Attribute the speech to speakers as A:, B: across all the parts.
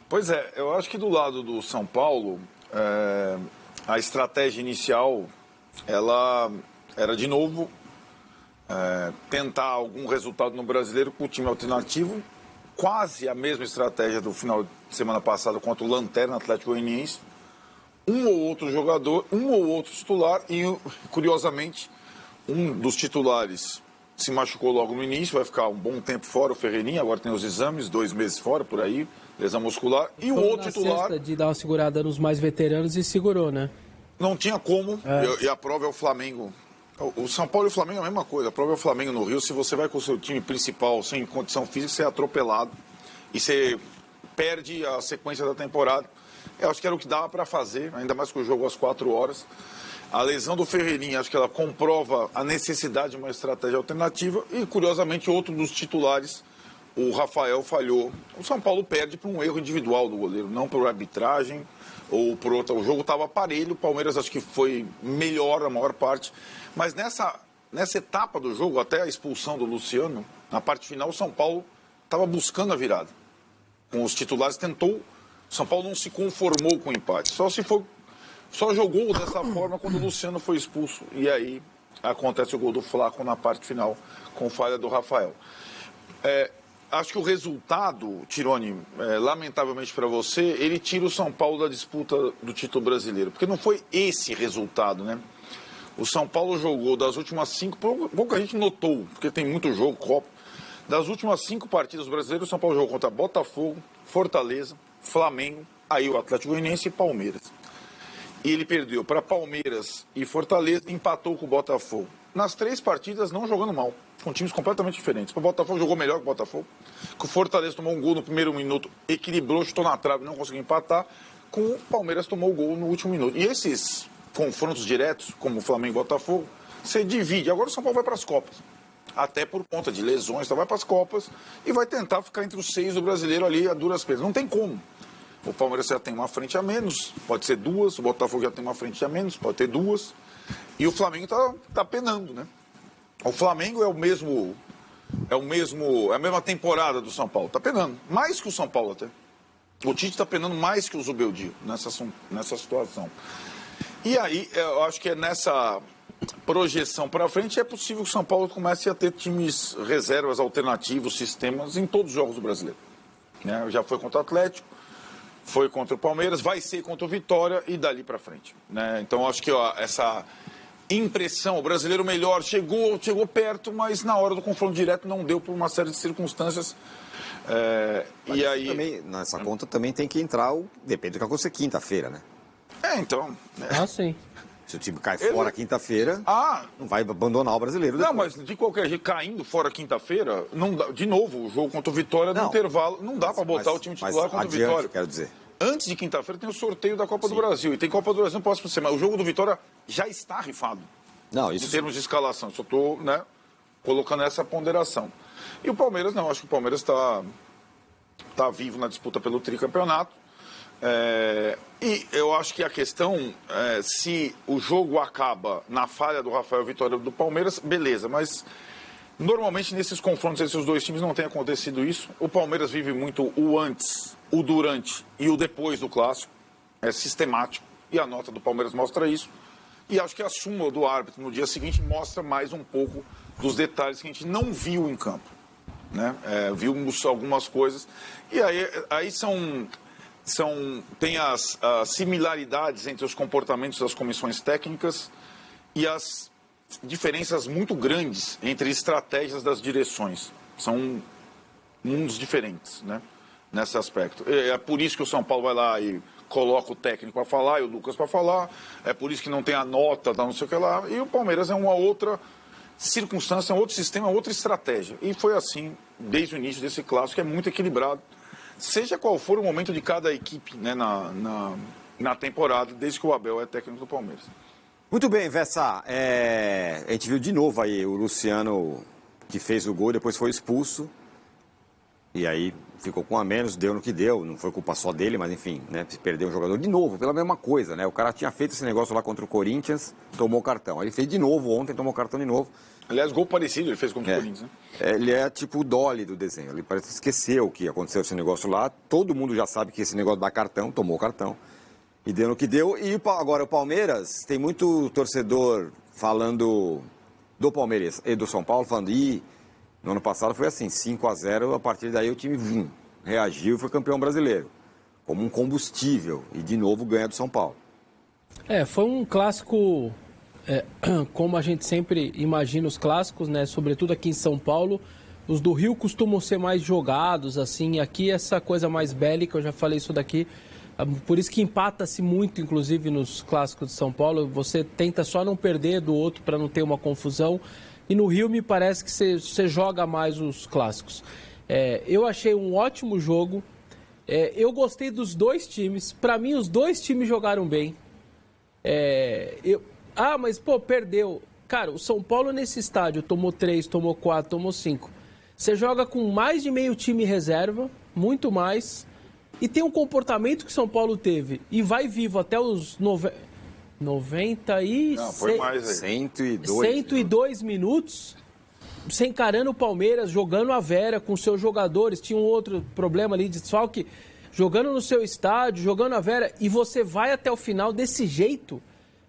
A: Pois é, eu acho que do lado do São Paulo, a estratégia inicial, ela era de novo tentar algum resultado no Brasileiro com o time alternativo, quase a mesma estratégia do final de semana passado contra o Lanterna Atlético Goianiense. Um ou outro jogador, um ou outro titular e, curiosamente, um dos titulares se machucou logo no início, vai ficar um bom tempo fora, o Ferreirinha, agora tem os exames, 2 meses fora, por aí, lesão muscular. E o outro titular...
B: de dar uma segurada nos mais veteranos e segurou, né?
A: Não tinha como, e a prova é o Flamengo. O São Paulo e o Flamengo é a mesma coisa, a prova é o Flamengo no Rio. Se você vai com o seu time principal sem condição física, você é atropelado e você perde a sequência da temporada. Eu acho que era o que dava para fazer, ainda mais com o jogo às 4 horas. A lesão do Ferreirinha, acho que ela comprova a necessidade de uma estratégia alternativa e, curiosamente, outro dos titulares, o Rafael, falhou. O São Paulo perde por um erro individual do goleiro, não por arbitragem ou por outra. O jogo estava parelho, o Palmeiras acho que foi melhor a maior parte, mas nessa etapa do jogo, até a expulsão do Luciano, na parte final, o São Paulo estava buscando a virada. Com os titulares, tentou. O São Paulo não se conformou com o empate. Só jogou dessa forma quando o Luciano foi expulso. E aí acontece o gol do Flaco na parte final, com falha do Rafael. Acho que o resultado, Tironi, lamentavelmente para você, ele tira o São Paulo da disputa do título brasileiro. Porque não foi esse resultado, né? O São Paulo jogou das últimas 5, pouca gente notou, porque tem muito jogo, Copa. Das últimas 5 partidas brasileiras, o São Paulo jogou contra Botafogo, Fortaleza, Flamengo, aí o Atlético Goianiense e Palmeiras. E ele perdeu para Palmeiras e Fortaleza, empatou com o Botafogo. Nas 3 partidas, não jogando mal, com times completamente diferentes. O Botafogo jogou melhor que o Botafogo, que o Fortaleza tomou um gol no primeiro minuto, equilibrou, chutou na trave, não conseguiu empatar, com o Palmeiras tomou o gol no último minuto. E esses confrontos diretos, como o Flamengo e o Botafogo, você divide. Agora o São Paulo vai para as Copas. Até por conta de lesões, então vai para as Copas e vai tentar ficar entre os 6 do brasileiro ali a duras penas. Não tem como. O Palmeiras já tem uma frente a menos, pode ser 2, o Botafogo já tem uma frente a menos, pode ter 2. E o Flamengo tá penando, né? O Flamengo é a mesma temporada do São Paulo, tá penando, mais que o São Paulo até. O Tite tá penando mais que o Zubeldia nessa situação. E aí, eu acho que nessa projeção para frente, é possível que o São Paulo comece a ter times reservas, alternativos, sistemas em todos os jogos do brasileiro. Né? Já foi contra o Atlético, foi contra o Palmeiras, vai ser contra o Vitória e dali para frente. Né? Então, acho que essa impressão, o brasileiro melhor chegou perto, mas na hora do confronto direto não deu por uma série de circunstâncias.
C: E aí também, nessa conta também tem que entrar depende do que acontecer quinta-feira, né?
A: Então.
B: Sim.
C: Se o time cai fora quinta-feira, não vai abandonar o brasileiro depois.
A: Não, mas de qualquer jeito, caindo fora quinta-feira, não dá, de novo, o jogo contra o Vitória no intervalo, não dá para botar o time titular contra o Vitória.
C: Quero dizer.
A: Antes de quinta-feira tem o sorteio da Copa do Brasil. E tem Copa do Brasil no próximo semana. O jogo do Vitória já está rifado.
C: Não, isso...
A: Em termos de escalação. Só estou colocando essa ponderação. E o Palmeiras não. Acho que o Palmeiras está vivo na disputa pelo tricampeonato. E eu acho que a questão se o jogo acaba na falha do Rafael Vitória do Palmeiras, beleza, mas normalmente nesses confrontos entre os dois times não tem acontecido isso. O Palmeiras vive muito o antes, o durante e o depois do clássico, é sistemático, e a nota do Palmeiras mostra isso. E acho que a súmula do árbitro no dia seguinte mostra mais um pouco dos detalhes que a gente não viu em campo, né? Vimos algumas coisas, e aí tem as similaridades entre os comportamentos das comissões técnicas e as diferenças muito grandes entre estratégias das direções. São mundos diferentes, né, nesse aspecto. É por isso que o São Paulo vai lá e coloca o técnico para falar e o Lucas para falar. É por isso que não tem a nota, não sei o que lá. E o Palmeiras é uma outra circunstância, um outro sistema, outra estratégia. E foi assim desde o início desse clássico, que é muito equilibrado. Seja qual for o momento de cada equipe, né, na temporada, desde que o Abel é técnico do Palmeiras.
C: Muito bem, Vessa. A gente viu de novo aí o Luciano, que fez o gol, depois foi expulso. E aí ficou com a menos, deu no que deu, não foi culpa só dele, mas enfim, né, se perdeu um jogador de novo, pela mesma coisa, né? O cara tinha feito esse negócio lá contra o Corinthians, tomou cartão. Aí ele fez de novo ontem, tomou cartão de novo.
A: Aliás, gol parecido ele fez contra o Corinthians, né?
C: Ele é tipo o Dolly do desenho, ele parece que esqueceu que aconteceu esse negócio lá, todo mundo já sabe que esse negócio dá cartão, tomou cartão. E deu no que deu. E agora o Palmeiras, tem muito torcedor falando do Palmeiras e do São Paulo, falando, no ano passado foi assim, 5-0, a partir daí o time reagiu e foi campeão brasileiro. Como um combustível. E de novo ganha do São Paulo.
B: Foi um clássico, como a gente sempre imagina os clássicos, né? Sobretudo aqui em São Paulo. Os do Rio costumam ser mais jogados, assim. Aqui essa coisa mais bélica, eu já falei isso daqui. Por isso que empata-se muito, inclusive, nos clássicos de São Paulo. Você tenta só não perder do outro para não ter uma confusão. E no Rio me parece que você joga mais os clássicos. Eu achei um ótimo jogo. Eu gostei dos dois times. Para mim, os dois times jogaram bem. Mas, perdeu. Cara, o São Paulo nesse estádio tomou 3, tomou 4, tomou 5. Você joga com mais de meio time reserva, muito mais. E tem um comportamento que São Paulo teve. E vai vivo até os 96...
A: Não, foi mais aí.
B: 102 minutos. Você encarando o Palmeiras, jogando a Vera com seus jogadores. Tinha um outro problema ali de desfalque. Jogando no seu estádio, jogando a Vera. E você vai até o final desse jeito.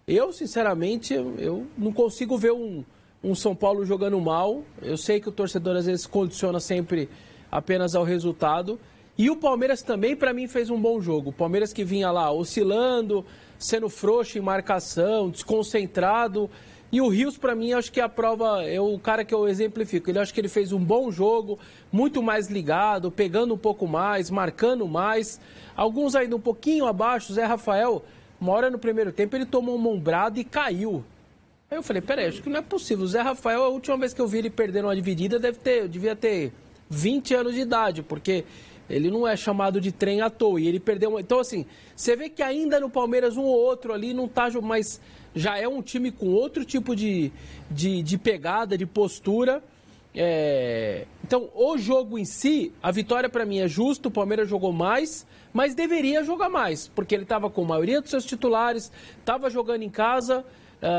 B: Eu, sinceramente, eu não consigo ver um São Paulo jogando mal. Eu sei que o torcedor às vezes condiciona sempre apenas ao resultado. E o Palmeiras também, para mim, fez um bom jogo. O Palmeiras que vinha lá oscilando, sendo frouxo em marcação, desconcentrado. E o Rios, para mim, acho que a prova é o cara que eu exemplifico. Acho que ele fez um bom jogo, muito mais ligado, pegando um pouco mais, marcando mais. Alguns ainda um pouquinho abaixo. O Zé Rafael, uma hora no primeiro tempo, ele tomou uma ombrada e caiu. Aí eu falei, peraí, acho que não é possível. O Zé Rafael, a última vez que eu vi ele perdendo uma dividida, devia ter 20 anos de idade, porque ele não é chamado de trem à toa. E ele perdeu. Então, assim, você vê que ainda no Palmeiras um ou outro ali não tá, mas já é um time com outro tipo de pegada, de postura. Então, o jogo em si, a vitória para mim é justa. O Palmeiras jogou mais, mas deveria jogar mais, porque ele estava com a maioria dos seus titulares, estava jogando em casa.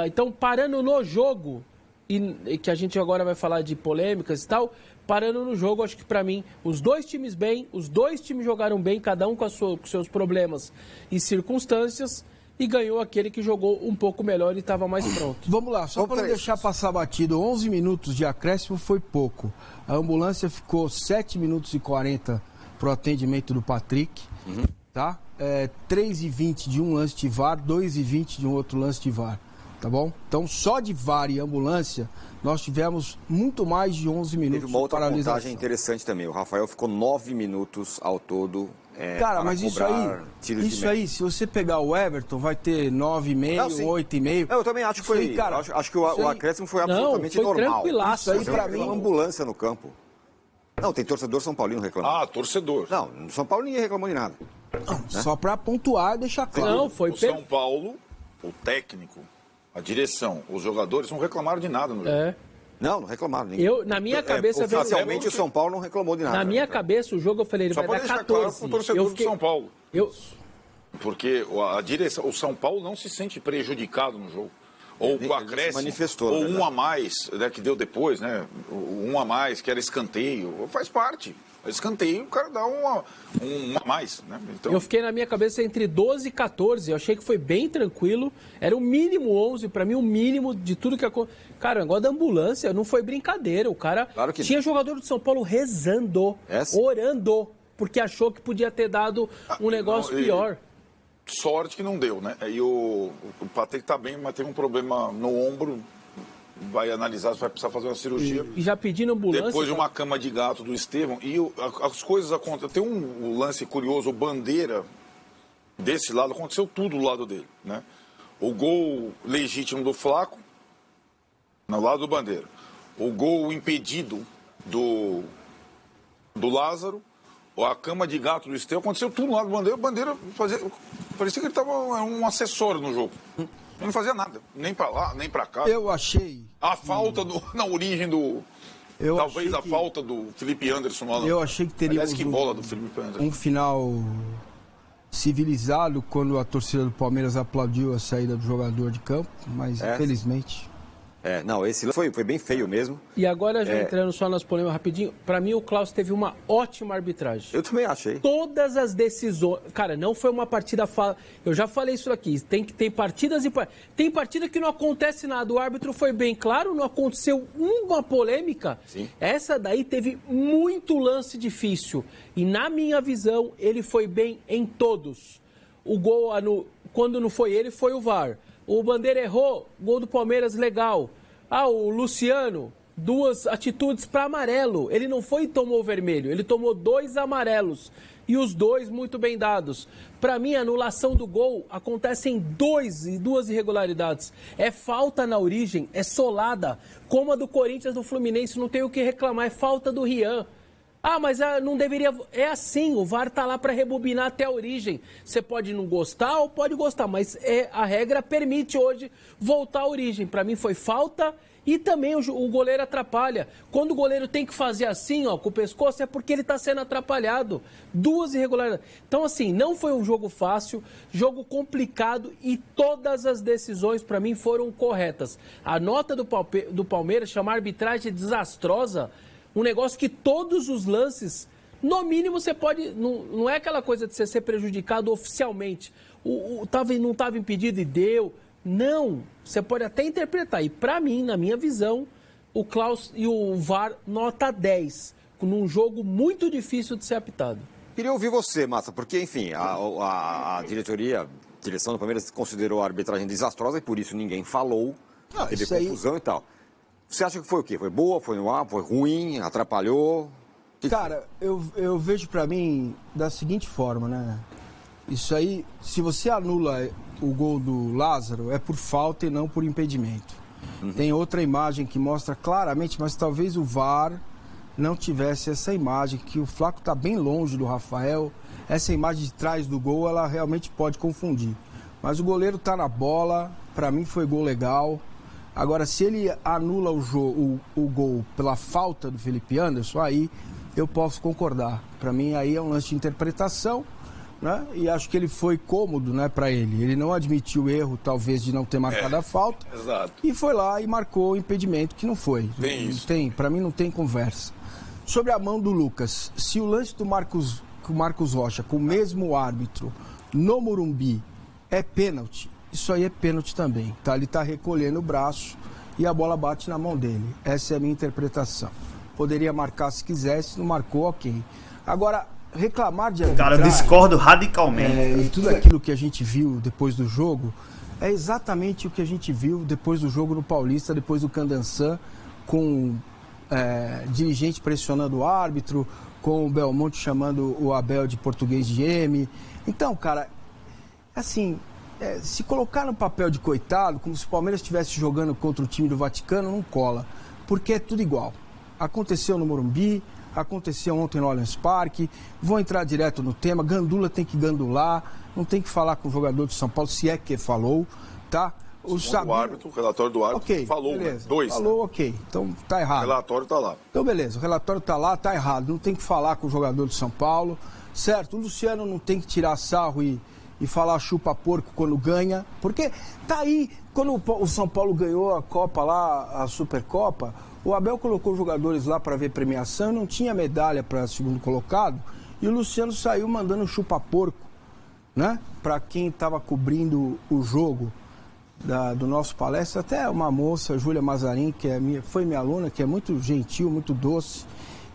B: Então, parando no jogo, e que a gente agora vai falar de polêmicas e tal, parando no jogo, acho que para mim, os dois times bem, os dois times jogaram bem, cada um com seus problemas e circunstâncias, e ganhou aquele que jogou um pouco melhor e estava mais pronto.
D: Vamos lá, só para não deixar passar batido, 11 minutos de acréscimo foi pouco. A ambulância ficou 7 minutos e 40 para o atendimento do Patrick, tá? 3:20 de um lance de VAR, 2:20 de um outro lance de VAR. Tá bom? Então, só de VAR e ambulância, nós tivemos muito mais de 11 minutos.
C: Teve uma outra contagem interessante também. O Rafael ficou 9 minutos ao todo.
D: Cara, mas isso aí, se você pegar o Everton, vai ter 9,5, 8,5.
C: Eu também acho que foi. Cara, acho que o acréscimo foi absolutamente normal.
B: Tranquilaço.
C: Isso aí, pra mim, uma ambulância no campo. Não, tem torcedor São Paulino reclamando.
A: Torcedor.
C: Não, no São Paulo ninguém reclamou de nada.
D: Não, né? Só pra pontuar e deixar claro.
B: Não, foi
A: São Paulo, o técnico, a direção, os jogadores não reclamaram de nada no jogo.
C: Não reclamaram.
B: Na minha cabeça...
C: Oficialmente o São Paulo não reclamou de nada.
B: Na minha cabeça, o jogo, eu falei, ele
A: só
B: vai dar 14.
A: Claro pro torcedor do São Paulo. Porque a direção, o São Paulo não se sente prejudicado no jogo. Ou com acréscimo, ou um a mais, né, que deu depois, né? Um a mais, que era escanteio. Faz parte. Escanteio, o cara dá um a mais, né? Então...
B: Eu fiquei na minha cabeça entre 12 e 14. Eu achei que foi bem tranquilo. Era o mínimo 11, pra mim, o mínimo de tudo que aconteceu. Cara, o negócio da ambulância não foi brincadeira. O cara tinha jogador do São Paulo rezando, orando, porque achou que podia ter dado um negócio pior.
A: Sorte que não deu, né? E o Patrick tá bem, mas teve um problema no ombro. Vai analisar se vai precisar fazer uma cirurgia.
B: E já pedindo ambulância.
A: Depois de uma cama de gato do Estevão. E as coisas acontecem. Tem um lance curioso, o Bandeira, desse lado, aconteceu tudo do lado dele, né? O gol legítimo do Flaco, no lado do Bandeira. O gol impedido do Lázaro. A cama de gato do Estevão, aconteceu tudo do lado do Bandeira. O Bandeira parecia que ele estava um acessório no jogo. Ele não fazia nada, nem para lá, nem para cá.
D: Eu achei.
A: A falta na origem Talvez a falta do Felipe Anderson lá.
D: Eu achei que teríamos
A: que bola do Felipe Anderson.
D: Um final civilizado quando a torcida do Palmeiras aplaudiu a saída do jogador de campo, mas infelizmente...
C: Não, esse foi bem feio mesmo.
B: E agora, já entrando só nas polêmicas rapidinho, pra mim o Klaus teve uma ótima arbitragem.
C: Eu também achei.
B: Todas as decisões... Cara, não foi uma partida... Eu já falei isso aqui, tem partidas e... Tem partida que não acontece nada, o árbitro foi bem claro, não aconteceu uma polêmica.
C: Sim.
B: Essa daí teve muito lance difícil. E na minha visão, ele foi bem em todos. O gol, quando não foi ele, foi o VAR. O Bandeira errou, gol do Palmeiras, legal. O Luciano, 2 atitudes para amarelo. Ele não foi e tomou vermelho, ele tomou 2 amarelos. E os 2 muito bem dados. Para mim, a anulação do gol acontece em 2 irregularidades. É falta na origem, é solada. Como a do Corinthians, do Fluminense, não tem o que reclamar, é falta do Rian. Mas não deveria... É assim, o VAR tá lá para rebobinar até a origem. Você pode não gostar ou pode gostar, mas a regra permite hoje voltar à origem. Para mim foi falta e também o goleiro atrapalha. Quando o goleiro tem que fazer assim, com o pescoço, é porque ele está sendo atrapalhado. 2 irregularidades. Então, assim, não foi um jogo fácil, jogo complicado e todas as decisões, para mim, foram corretas. A nota do Palmeiras, chamar a arbitragem desastrosa... Um negócio que todos os lances, no mínimo você pode... Não é aquela coisa de você ser prejudicado oficialmente. Não estava impedido e deu. Não, você pode até interpretar. E para mim, na minha visão, o Klaus e o VAR nota 10. Num jogo muito difícil de ser apitado.
C: Queria ouvir você, Massa, porque, enfim, a direção do Palmeiras considerou a arbitragem desastrosa e por isso ninguém falou. Teve confusão e tal. Você acha que foi o quê? Foi boa, foi no ar, foi ruim, atrapalhou?
D: Cara, eu vejo pra mim da seguinte forma, né? Isso aí, se você anula o gol do Lázaro, é por falta e não por impedimento. Tem outra imagem que mostra claramente, mas talvez o VAR não tivesse essa imagem, que o Flaco tá bem longe do Rafael. Essa imagem de trás do gol, ela realmente pode confundir. Mas o goleiro tá na bola, pra mim foi gol legal. Agora, se ele anula o gol pela falta do Felipe Anderson, aí eu posso concordar. Para mim, aí é um lance de interpretação, né? E acho que ele foi cômodo, né, para ele. Ele não admitiu o erro, talvez, de não ter marcado a falta.
A: Exato.
D: E foi lá e marcou o impedimento, que não foi. Para mim, não tem conversa. Sobre a mão do Lucas, se o lance do Marcos Rocha, com o mesmo árbitro, no Morumbi, é pênalti, isso aí é pênalti também, tá? Ele tá recolhendo o braço e a bola bate na mão dele. Essa é a minha interpretação. Poderia marcar se quisesse, não marcou, ok. Agora, reclamar de arbitragem...
E: Cara, eu discordo radicalmente.
D: E tudo aquilo que a gente viu depois do jogo, é exatamente o que a gente viu depois do jogo no Paulista, depois do Candançã, com dirigente pressionando o árbitro, com o Belmonte chamando o Abel de português de M. Então, cara, assim... se colocar no papel de coitado, como se o Palmeiras estivesse jogando contra o time do Vaticano, não cola. Porque é tudo igual. Aconteceu no Morumbi, aconteceu ontem no Allianz Parque, vou entrar direto no tema, Gandula tem que gandular, não tem que falar com o jogador de São Paulo, se é que falou, tá?
A: O relatório do árbitro falou,
D: beleza.
A: 2.
D: Falou, ok, então tá errado.
A: O relatório tá lá.
D: Então beleza, o relatório tá lá, tá errado, não tem que falar com o jogador de São Paulo, certo? O Luciano não tem que tirar sarro e falar chupa porco quando ganha, porque tá aí, quando o São Paulo ganhou a Copa lá, a Supercopa, o Abel colocou jogadores lá para ver premiação, não tinha medalha para segundo colocado, e o Luciano saiu mandando chupa porco, né? Para quem estava cobrindo o jogo do nosso palestra, até uma moça, Júlia Mazarin, que foi minha aluna, que é muito gentil, muito doce,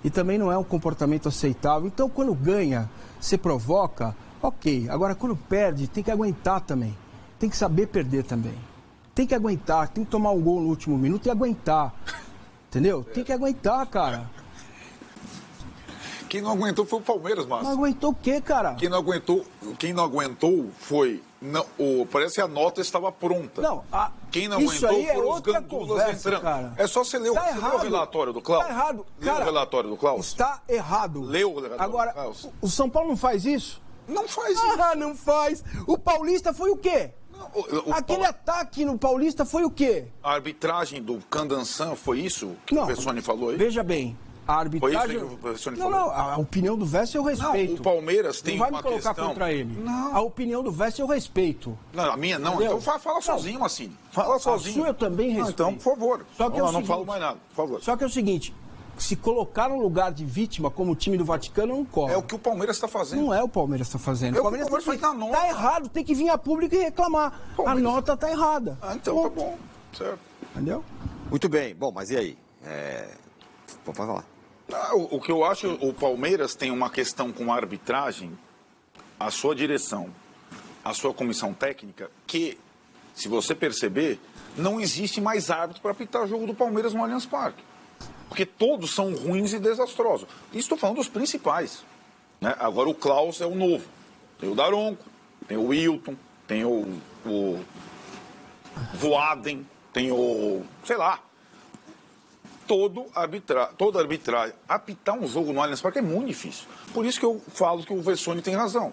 D: e também não é um comportamento aceitável. Então, quando ganha, você provoca, ok. Agora, quando perde, tem que aguentar também. Tem que saber perder também. Tem que aguentar, tem que tomar um gol no último minuto e aguentar. Entendeu? Tem que aguentar, cara.
A: Quem não aguentou foi o Palmeiras, Márcio.
D: Não aguentou o quê, cara?
A: Quem não aguentou foi... parece que a nota estava pronta.
D: Não,
A: quem não aguentou foram os gandulas entrando.
D: Cara.
A: É só você ler o relatório do Klaus.
D: Tá errado.
A: Leu o relatório do Klaus?
D: Está errado.
A: Leu o relatório
D: Agora,
A: do Klaus?
D: O São Paulo não faz isso?
A: Não faz isso.
D: Não faz. O Paulista foi o quê? Aquele ataque no Paulista foi o quê?
A: A arbitragem do Candançan foi isso que
D: Não,
A: o Vessone falou aí?
D: Veja bem, a arbitragem...
A: Foi isso que o Vessone
D: Não,
A: falou?
D: não, a opinião do Vest eu respeito.
A: Não, o Palmeiras tem
D: não vai
A: uma
D: me colocar
A: questão...
D: contra ele.
A: Não.
D: A opinião do Vest eu respeito.
A: Não, a minha não.
D: Entendeu?
A: Então fala sozinho, Massini. Fala sozinho.
D: A sua eu também respeito.
A: Então, por favor.
D: Só que
A: eu
D: é o
A: não
D: seguinte,
A: falo mais nada, por favor.
D: Só que é o seguinte, se colocar no lugar de vítima como o time do Vaticano, eu não corro.
A: É o que o Palmeiras está fazendo.
D: Não é o Palmeiras que está fazendo.
A: É
D: O Palmeiras
A: o que o
D: tem
A: Palmeiras faz na
D: tá
A: nota.
D: errado, tem que vir a público e reclamar.
A: Palmeiras.
D: A nota tá errada.
A: Ah, então tá bom. Certo.
D: Entendeu?
C: Muito bem. Bom, mas e aí? Pode falar.
A: O que eu acho, o Palmeiras tem uma questão com a arbitragem, a sua direção, a sua comissão técnica, que, se você perceber, não existe mais árbitro para apitar o jogo do Palmeiras no Allianz Parque. Porque todos são ruins e desastrosos. E estou falando dos principais. Né? Agora o Klaus é o novo. Tem o Daronco, tem o Wilton, tem o Voaden, tem o... sei lá. Toda arbitragem. Apitar um jogo no Allianz Parque é muito difícil. Por isso que eu falo que o Vessone tem razão.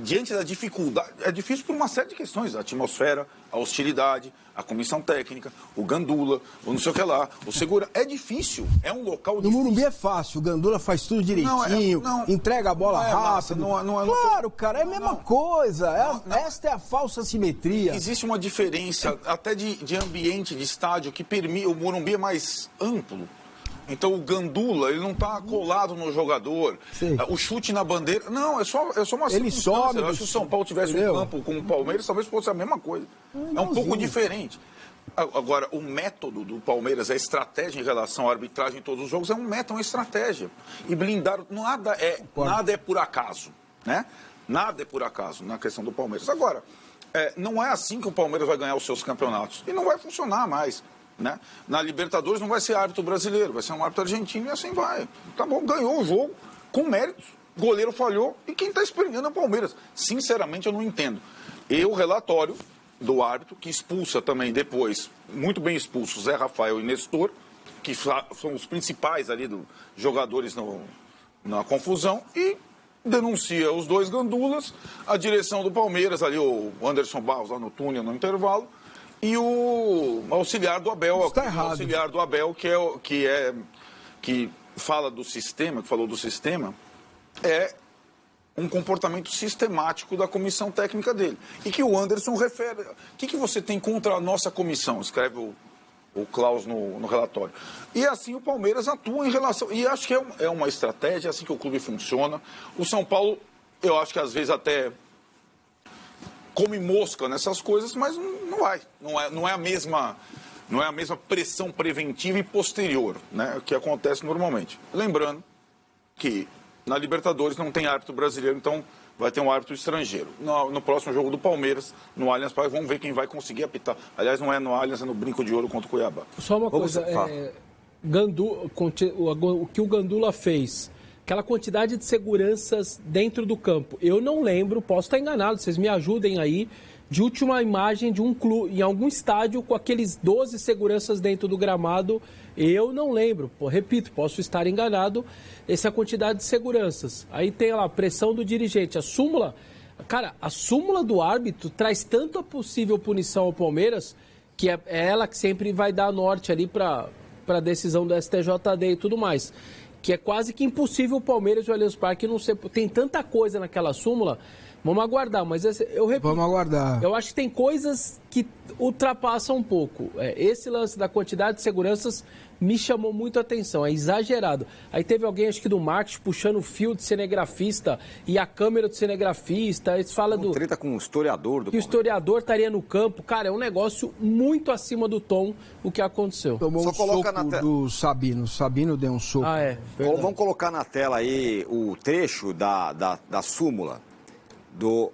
A: Diante da dificuldade, é difícil por uma série de questões, a atmosfera, a hostilidade, a comissão técnica, o Gandula, o não sei o que lá, o segura, é difícil, é um local difícil.
D: No Morumbi é fácil, o Gandula faz tudo direitinho, entrega a bola rápido. Claro, cara, é a mesma coisa, esta é a falsa simetria.
A: Existe uma diferença até de ambiente, de estádio, que permite, o Morumbi é mais amplo. Então o Gandula, ele não está colado no jogador. Sim. O chute na bandeira. Não, é só uma
D: ele sobe.
A: Eu acho que se o São Paulo tivesse um campo como o Palmeiras, talvez fosse a mesma coisa. É um pouco diferente. Agora, o método do Palmeiras, a estratégia em relação à arbitragem em todos os jogos, é um método, uma estratégia. E blindar, nada é por acaso. Né? Nada é por acaso na questão do Palmeiras. Agora, não é assim que o Palmeiras vai ganhar os seus campeonatos. E não vai funcionar mais. Né? Na Libertadores não vai ser árbitro brasileiro, vai ser um árbitro argentino e assim vai. Tá bom, ganhou o jogo com méritos. O goleiro falhou e quem está esperneando é o Palmeiras. Sinceramente, eu não entendo. E o relatório do árbitro, que expulsa também depois, muito bem expulso, Zé Rafael e Nestor, que são os principais ali dos jogadores na confusão, e denuncia os dois gandulas, a direção do Palmeiras, ali o Anderson Barros lá no túnel, no intervalo, e o auxiliar do Abel, que fala do sistema, que falou do sistema, é um comportamento sistemático da comissão técnica dele. E que o Anderson refere. O que você tem contra a nossa comissão? Escreve o Klaus no relatório. E assim o Palmeiras atua em relação. E acho que é uma estratégia, é assim que o clube funciona. O São Paulo, eu acho que às vezes até come mosca nessas coisas, mas não vai. Não é a mesma pressão preventiva e posterior, né, que acontece normalmente. Lembrando que na Libertadores não tem árbitro brasileiro, então vai ter um árbitro estrangeiro. No próximo jogo do Palmeiras, no Allianz Parque, vamos ver quem vai conseguir apitar. Aliás, não é no Allianz, é no Brinco de Ouro contra o Cuiabá.
B: Só uma coisa, o que o Gandula fez, aquela quantidade de seguranças dentro do campo, eu não lembro, posso estar enganado, vocês me ajudem aí, de última imagem de um clube, em algum estádio, com aqueles 12 seguranças dentro do gramado, eu não lembro. Repito, posso estar enganado, essa quantidade de seguranças. Aí tem lá a pressão do dirigente, a súmula. Cara, a súmula do árbitro traz tanto a possível punição ao Palmeiras, que é ela que sempre vai dar norte ali para a decisão do STJD e tudo mais. Que é quase que impossível o Palmeiras e o Allianz Parque não ser... Tem tanta coisa naquela súmula. Vamos aguardar, mas eu repito.
D: Vamos aguardar.
B: Eu acho que tem coisas que ultrapassam um pouco. Esse lance da quantidade de seguranças me chamou muito a atenção, é exagerado. Aí teve alguém, acho que do marketing, puxando o fio de cinegrafista e a câmera do cinegrafista. Eles falam do...
C: Treta com o historiador do
B: que o historiador estaria no campo. Cara, é um negócio muito acima do tom o que aconteceu.
D: Tomou
C: Só
D: um
C: coloca
D: soco
C: na
D: do Sabino. O Sabino deu um soco.
C: Vamos colocar na tela aí o trecho da súmula do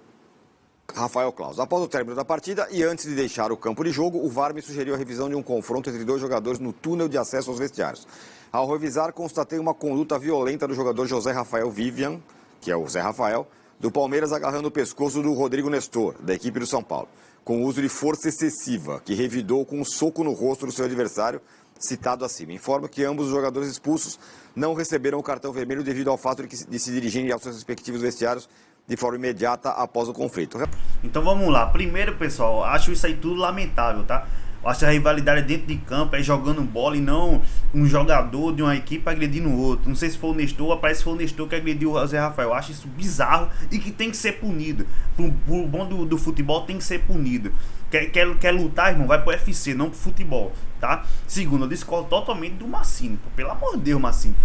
C: Rafael Klaus. Após o término da partida e antes de deixar o campo de jogo, o VAR me sugeriu a revisão de um confronto entre dois jogadores no túnel de acesso aos vestiários. Ao revisar, constatei uma conduta violenta do jogador José Rafael Vivian, que é o Zé Rafael, do Palmeiras agarrando o pescoço do Rodrigo Nestor, da equipe do São Paulo, com uso de força excessiva, que revidou com um soco no rosto do seu adversário citado acima. Informa que ambos os jogadores expulsos não receberam o cartão vermelho devido ao fato de se dirigirem aos seus respectivos vestiários de forma imediata após o conflito.
E: Então vamos lá. Primeiro, pessoal, acho isso aí tudo lamentável, tá? Eu acho que a rivalidade dentro de campo é jogando bola e não um jogador de uma equipe agredindo o outro. Não sei se foi o Nestor, parece que foi o Nestor que agrediu o Zé Rafael. Eu acho isso bizarro e que tem que ser punido. Pro bom do futebol tem que ser punido. Quer lutar, irmão? Vai pro UFC, não pro futebol, tá? Segundo, eu discordo totalmente do Massini. Pelo amor de Deus, Massini.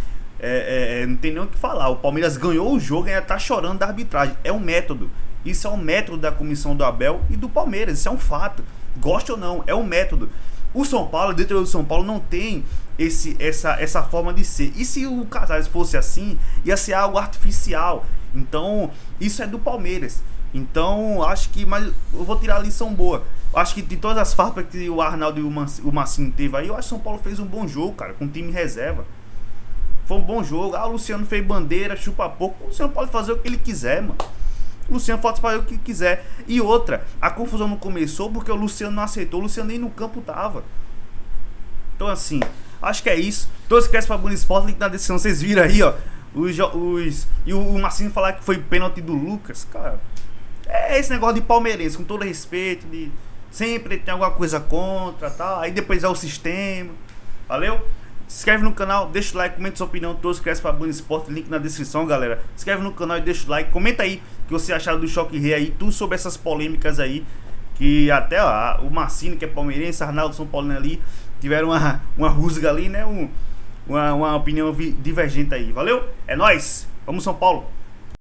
E: Não tem nem o que falar. O Palmeiras ganhou o jogo e ainda tá chorando da arbitragem. É um método. Isso é um método da comissão do Abel e do Palmeiras. Isso é um fato. Goste ou não, é um método. O São Paulo, dentro do São Paulo, não tem essa forma de ser. E se o Casares fosse assim, ia ser algo artificial. Então, isso é do Palmeiras. Então, acho que... Mas eu vou tirar a lição boa. Acho que de todas as farpas que o Arnaldo e o Massini teve aí, eu acho que o São Paulo fez um bom jogo, cara, com time reserva. Foi um bom jogo. O Luciano fez bandeira, chupa pouco. O Luciano pode fazer o que ele quiser, mano. O Luciano pode fazer o que quiser. E outra, a confusão não começou porque o Luciano não aceitou. O Luciano nem no campo tava. Então assim, acho que é isso. Todos crescem pra Bunda Esporte, link na descrição. Vocês viram aí, ó. E o Marcinho falar que foi pênalti do Lucas. Cara, é esse negócio de palmeirense, com todo respeito. Sempre tem alguma coisa contra, tal. Aí depois é o sistema. Valeu? Se inscreve no canal, deixa o like, comenta sua opinião. Todos crescem pra Bunda Esporte, link na descrição, galera. Se inscreve no canal e deixa o like. Comenta aí o que você acharam do Choque Rei aí, tudo sobre essas polêmicas aí. Que até o Marcino, que é palmeirense, Arnaldo, São Paulino ali, tiveram uma rusga ali, né? Uma opinião divergente aí. Valeu? É nóis! Vamos São Paulo!